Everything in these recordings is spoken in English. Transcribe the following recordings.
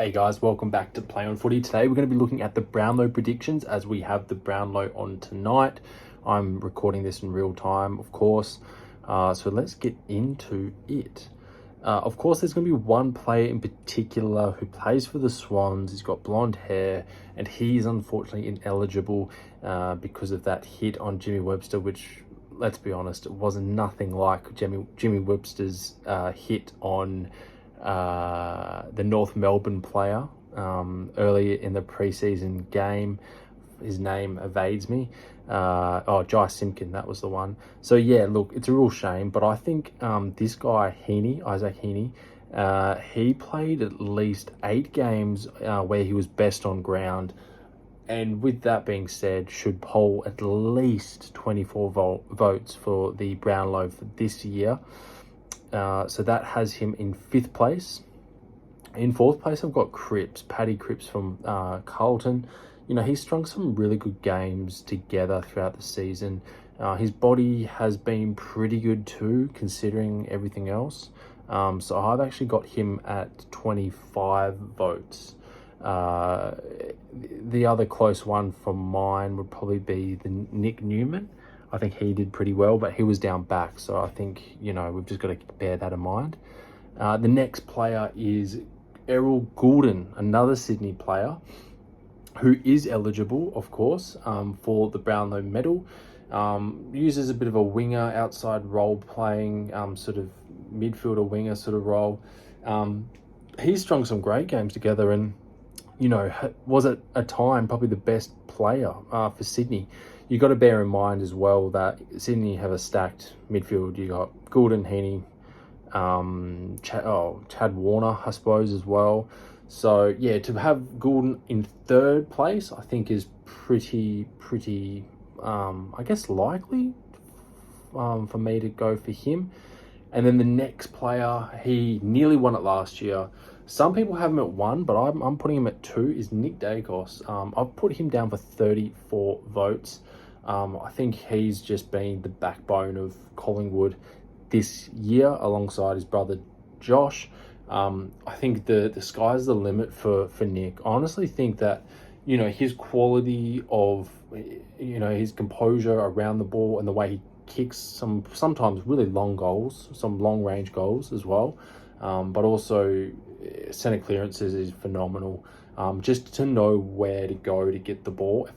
Hey guys, welcome back to Play on Footy. Today we're going to be looking at the Brownlow predictions as we have the Brownlow on tonight. I'm recording this in real time, of course. So let's get into it. Of course, there's going to be one player in particular who plays for the Swans. He's got blonde hair and he's unfortunately ineligible because of that hit on Jimmy Webster, which, let's be honest, it was nothing like Jimmy Webster's hit on the North Melbourne player earlier in the preseason game. His name evades me. Jai Simpkin, that was the one. So yeah, look, it's a real shame, but I think this guy Isaac Heaney, he played at least 8 games where he was best on ground, and with that being said, should poll at least 24 votes for the Brownlow for this year. So that has him in 5th place. In 4th place, I've got Paddy Cripps from Carlton. You know, he's strung some really good games together throughout the season. His body has been pretty good too, considering everything else. So I've actually got him at 25 votes. The other close one from mine would probably be the Nick Newman. I think he did pretty well, but he was down back. So I think, you know, we've just got to bear that in mind. The next player is Errol Goulden, another Sydney player who is eligible, of course, for the Brownlow medal. Uses a bit of a winger outside role playing, sort of midfielder winger sort of role. He's strung some great games together and, you know, was at a time probably the best player for Sydney. You got to bear in mind as well that Sydney have a stacked midfield. You got Goulden, Heaney, Chad Warner, I suppose, as well. So yeah, to have Goulden in 3rd place, I think is pretty, I guess, likely for me to go for him. And then the next player, he nearly won it last year. Some people have him at 1, but I'm putting him at 2, is Nick Dacos. I've put him down for 34 votes. I think he's just been the backbone of Collingwood this year alongside his brother Josh. I think the sky's the limit for Nick. I honestly think that, you know, his quality of, you know, his composure around the ball and the way he kicks sometimes really long goals, some long range goals as well, but also center clearances is phenomenal. Just to know where to go to get the ball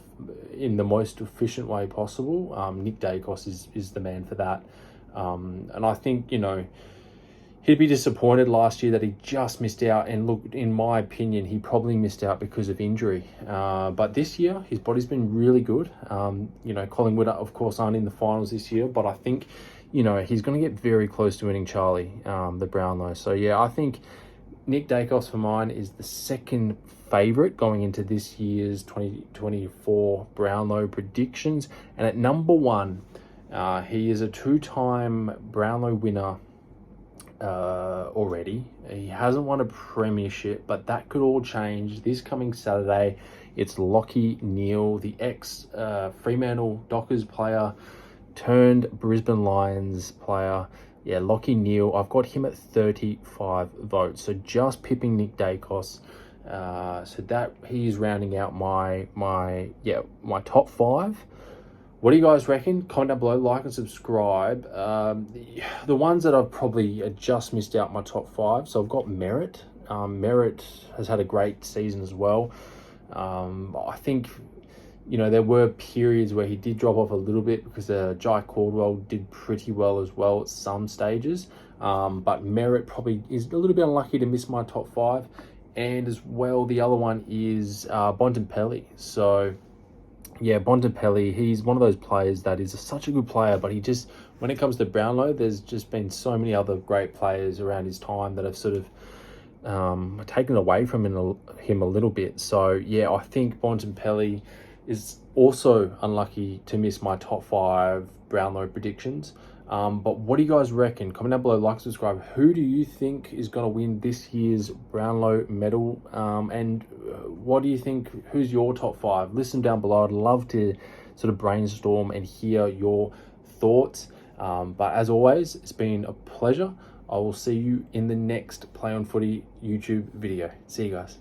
in the most efficient way possible. Nick Dacos is the man for that. And I think, you know, he'd be disappointed last year that he just missed out. And look, in my opinion, he probably missed out because of injury. But this year, his body's been really good. You know, Collingwood, of course, aren't in the finals this year, but I think, you know, he's going to get very close to winning Charlie, the Brownlow. So yeah, I think Nick Dacos for mine is the 2nd favourite going into this year's 2024 Brownlow predictions. And at number 1, he is a 2-time Brownlow winner already. He hasn't won a premiership, but that could all change this coming Saturday. It's Lachie Neale, the ex Fremantle Dockers player turned Brisbane Lions player. Yeah, Lachie Neale, I've got him at 35 votes, so just pipping Nick Dacos. So that he's rounding out my top 5. What do you guys reckon? Comment down below, like and subscribe. The ones that I've probably just missed out my top 5. So I've got Merritt. Merritt has had a great season as well. I think, you know, there were periods where he did drop off a little bit because Jai Caldwell did pretty well as well at some stages. But Merritt probably is a little bit unlucky to miss my top 5. And as well, the other one is Bontempelli. So yeah, Bontempelli, he's one of those players that is such a good player, but he just, when it comes to Brownlow, there's just been so many other great players around his time that have sort of taken away from him a little bit. So yeah, I think Bontempelli is also unlucky to miss my top 5 Brownlow predictions. But what do you guys reckon? Comment down below, like, subscribe. Who do you think is going to win this year's Brownlow medal? And what do you think? Who's your top 5? Listen down below. I'd love to sort of brainstorm and hear your thoughts. But as always, it's been a pleasure. I will see you in the next Play on Footy YouTube video. See you guys.